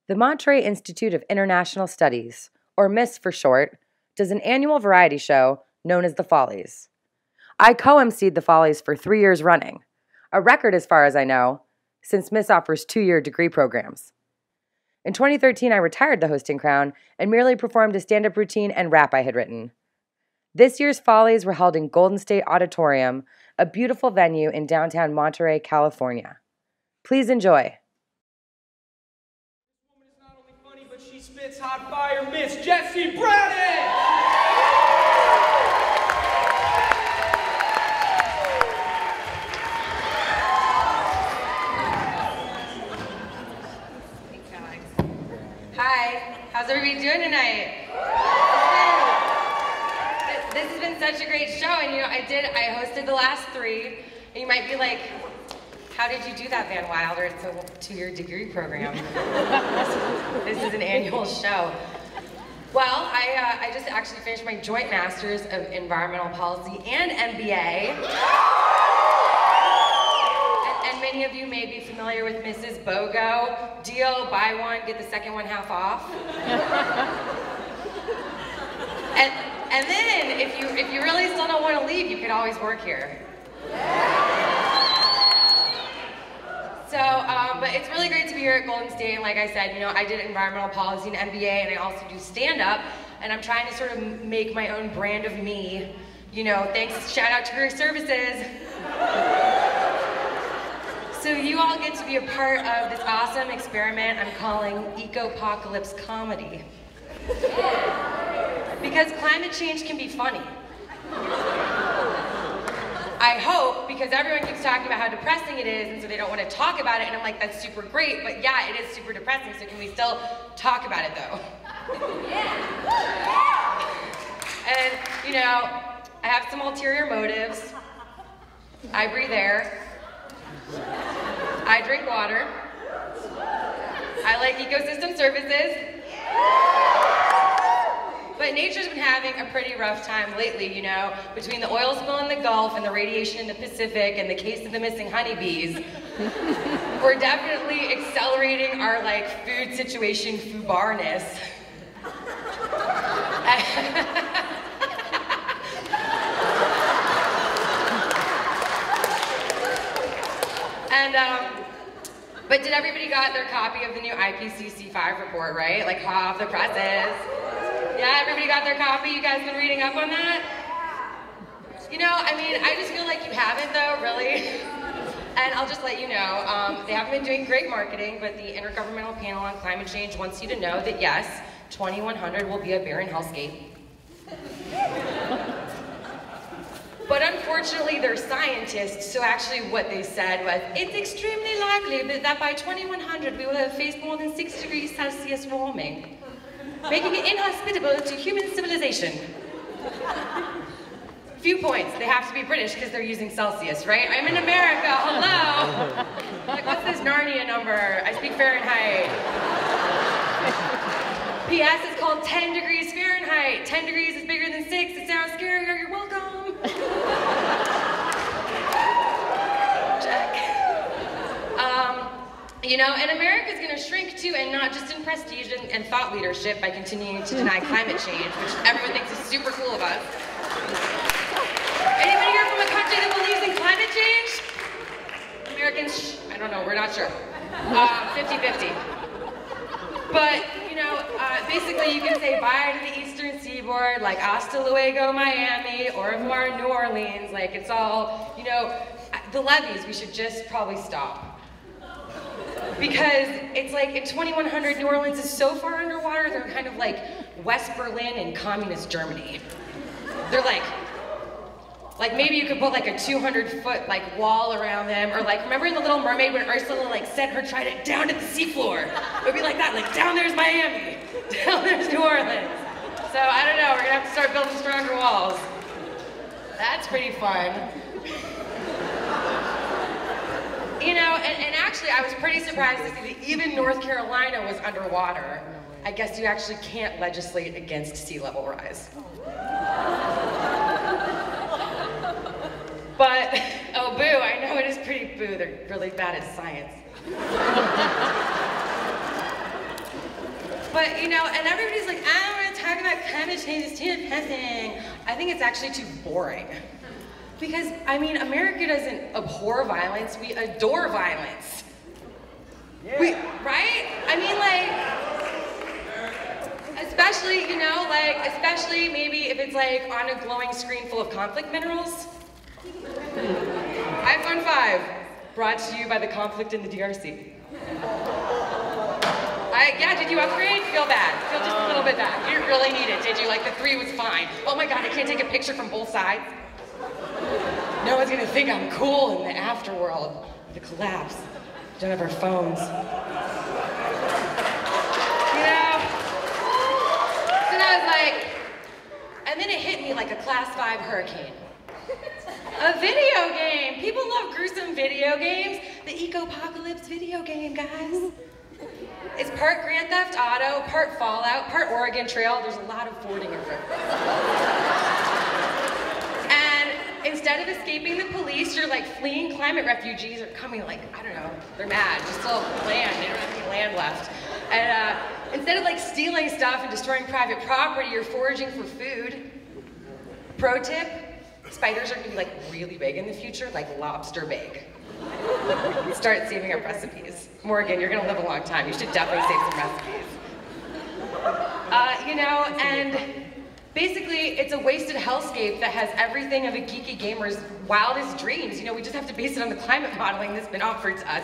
The Monterey Institute of International Studies, or MISS for short, does an annual variety show known as the Follies. I co-emceed the Follies for 3 years running, a record as far as I know, since MISS offers 2-year degree programs. In 2013, I retired the hosting crown and merely performed a stand-up routine and rap I had written. This year's Follies were held in Golden State Auditorium, a beautiful venue in downtown Monterey, California. Please enjoy. This woman is not only funny, but she spits hot fire, Miss Jessie Braddock! Hi, how's everybody doing tonight? This has been such a great show, and I hosted the last 3, and you might be like, how did you do that, Van Wilder? It's a 2-year degree program. This is an annual show. Well, I just actually finished my joint master's of environmental policy and MBA. And many of you may be familiar with Mrs. BOGO. Deal, buy one, get the second one half off. And then, if you really still don't want to leave, you could always work here. So, but it's really great to be here at Golden State. And like I said, I did environmental policy and MBA, and I also do stand-up. And I'm trying to sort of make my own brand of me. Thanks, shout out to Career Services. So you all get to be a part of this awesome experiment I'm calling Eco-Apocalypse Comedy. Because climate change can be funny. I hope, because everyone keeps talking about how depressing it is, and so they don't want to talk about it, and I'm like, that's super great, but yeah, it is super depressing, so can we still talk about it, though? And, I have some ulterior motives. I breathe air. I drink water. I like ecosystem services. But nature's been having a pretty rough time lately, between the oil spill in the Gulf and the radiation in the Pacific and the case of the missing honeybees. We're definitely accelerating our food situation foobarness. But did everybody got their copy of the new IPCC 5 report, right? Hot off the presses. Yeah, everybody got their copy? You guys been reading up on that? I just feel like you haven't though, really. And I'll just let you know, they haven't been doing great marketing, but the Intergovernmental Panel on Climate Change wants you to know that yes, 2100 will be a barren hellscape. But unfortunately, they're scientists, so actually what they said was, it's extremely likely that by 2100 we will have faced more than 6 degrees Celsius warming, making it inhospitable to human civilization. Few points, they have to be British because they're using Celsius, right? I'm in America, hello! What's this Narnia number? I speak Fahrenheit. P.S. it's called 10 degrees Fahrenheit. 10 degrees is bigger than 6, it sounds scarier, you're welcome. Check. And America's going to shrink too, and not just in prestige and thought leadership by continuing to deny climate change, which everyone thinks is super cool of us. Anybody here from a country that believes in climate change? Americans, I don't know, we're not sure. 50-50. But, basically you can say bye to the Eastern Seaboard, hasta luego Miami, au revoir New Orleans, it's all, the levees, we should just probably stop. Because it's in 2100, New Orleans is so far underwater, they're kind of like West Berlin in communist Germany. They're like maybe you could put a 200-foot wall around them, or remember in The Little Mermaid when Ursula sent her trident down to the seafloor? It would be like that, down there's Miami, down there's New Orleans. So I don't know, we're gonna have to start building stronger walls. That's pretty fun. And actually I was pretty surprised to see that even North Carolina was underwater. I guess you actually can't legislate against sea level rise. But, oh boo, I know it is pretty boo, they're really bad at science. But, you know, and everybody's like, I don't want to talk about climate change, it's too depressing. I think it's actually too boring. Because, I mean, America doesn't abhor violence, we adore violence. Yeah. Right? I mean, like, especially, you know, like, especially maybe if it's like on a glowing screen full of conflict minerals. iPhone 5, brought to you by the conflict in the DRC. Yeah, did you upgrade? Feel bad. Feel just a little bit bad. You didn't really need it, did you? Like the 3 was fine. Oh my God, I can't take a picture from both sides. No one's gonna think I'm cool in the afterworld. The collapse. We don't have our phones. You know? So then I was like, and then it hit me like a class 5 hurricane. A video game. People love gruesome video games. The eco-apocalypse video game, guys. It's part Grand Theft Auto, part Fallout, part Oregon Trail. There's a lot of fording of it. And instead of escaping the police, you're like fleeing climate refugees or coming like, I don't know, they're mad, just still land, they don't have any land left. And instead of like stealing stuff and destroying private property, you're foraging for food. Pro tip, spiders are gonna be like really big in the future, like lobster big. Start saving up recipes. Morgan, you're gonna live a long time. You should definitely save some recipes. You know, and basically it's a wasted hellscape that has everything of a geeky gamer's wildest dreams. You know, we just have to base it on the climate modeling that's been offered to us.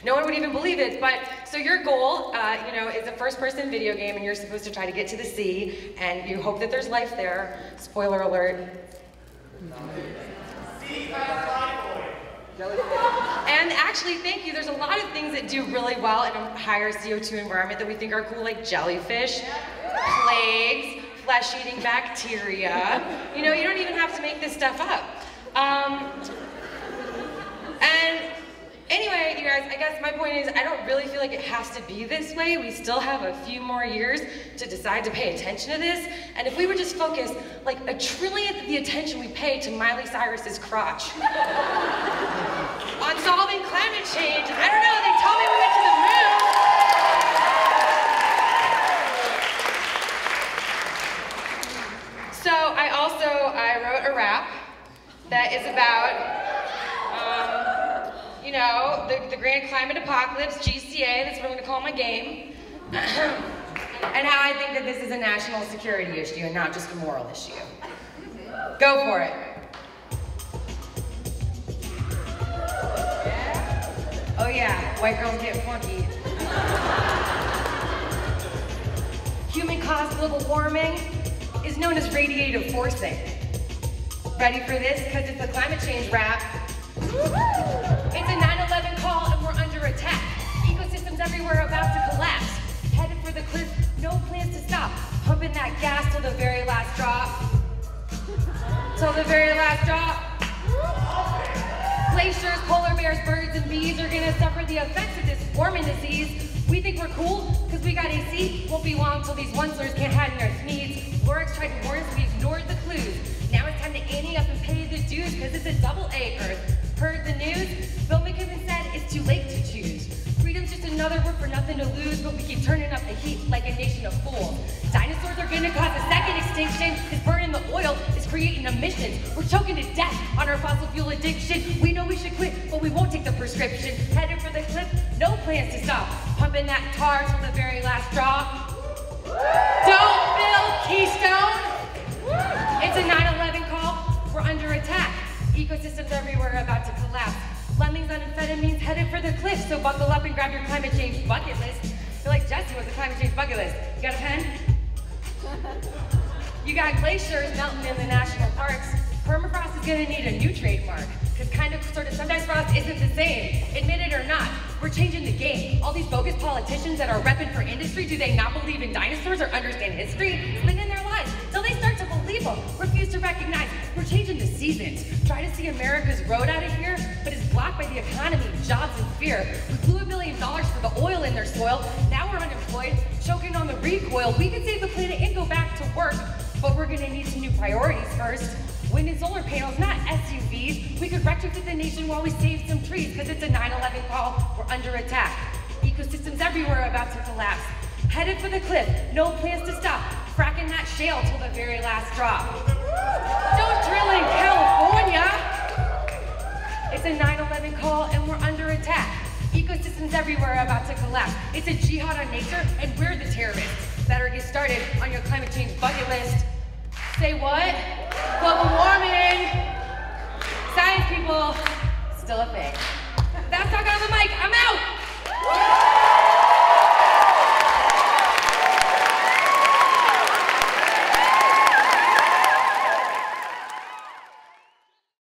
No one would even believe it, but so your goal, you know, is a first-person video game and you're supposed to try to get to the sea and you hope that there's life there. Spoiler alert. And actually, thank you, there's a lot of things that do really well in a higher CO2 environment that we think are cool, like jellyfish, plagues, flesh-eating bacteria. You know, you don't even have to make this stuff up. And anyway, you guys, I guess my point is I don't really feel like it has to be this way. We still have a few more years to decide to pay attention to this. And if we would just focus like a trillionth of the attention we pay to Miley Cyrus's crotch on solving climate change. I don't know, they told me we went to the moon. So I wrote a rap that is about, you know, the grand climate apocalypse, GCA, that's what I'm gonna call my game. And how I think that this is a national security issue and not just a moral issue. Go for it. Oh yeah, white girls get funky. Human-caused global warming is known as radiative forcing. Ready for this? Because it's a climate change rap. It's a 9/11 call and we're under attack. Ecosystems everywhere about to collapse. Headed for the cliff, no plans to stop. Pumping that gas till the very last drop. Till the very last drop. Glaciers, polar bears, birds, and bees are gonna suffer the effects of this warming disease. We think we're cool because we got AC. Won't be long till these one-slurs can't hide in their sneeze. Lorix tried to warn us, we ignored the clues. Now it's time to ante up and pay the dues because it's a double-A Earth. Heard the news? Bill McKibben said it's too late to choose. Freedom's just another word for nothing to lose, but we keep turning up the heat like a nation of fools. Dinosaurs are gonna cause a second extinction because burning the oil is creating emissions. We're choking to death on our fossil fuel addiction. We know we should quit, but we won't take the prescription. Headed for the cliff, no plans to stop. Pumping that tar till the very last drop. Don't build Keystone. It's a 9/11 call, we're under attack. Ecosystems everywhere are about to collapse. Lemmings on amphetamines headed for the cliff, so buckle up and grab your climate change bucket list. You're like, Jesse, what's a climate change bucket list? You got a pen? You got glaciers melting in the national parks. Permafrost is gonna need a new trademark, because sometimes frost isn't the same. Admit it or not, we're changing the game. All these bogus politicians that are repping for industry, do they not believe in dinosaurs or understand history? Spending their lives till they start to believe them. Refuse to recognize we're changing the seasons. Try to see America's road out of here, but it's blocked by the economy, jobs, and fear. We blew $1 billion for the oil in their soil. Now we're unemployed, choking on the recoil. We could save the planet and go back to work, but we're gonna need some new priorities first. Wind and solar panels, not SUVs. We could retrofit the nation while we save some trees, because it's a 9/11 call, we're under attack. Ecosystems everywhere are about to collapse. headed for the cliff, no plans to stop, fracking that shale till the very last drop. Don't drill in California. It's a 9/11 call and we're under attack. Ecosystems everywhere about to collapse. It's a jihad on nature and we're the terrorists. Better get started on your climate change bucket list. Say what? Global warming. Science people, still a thing. That's talk on the mic, I'm out.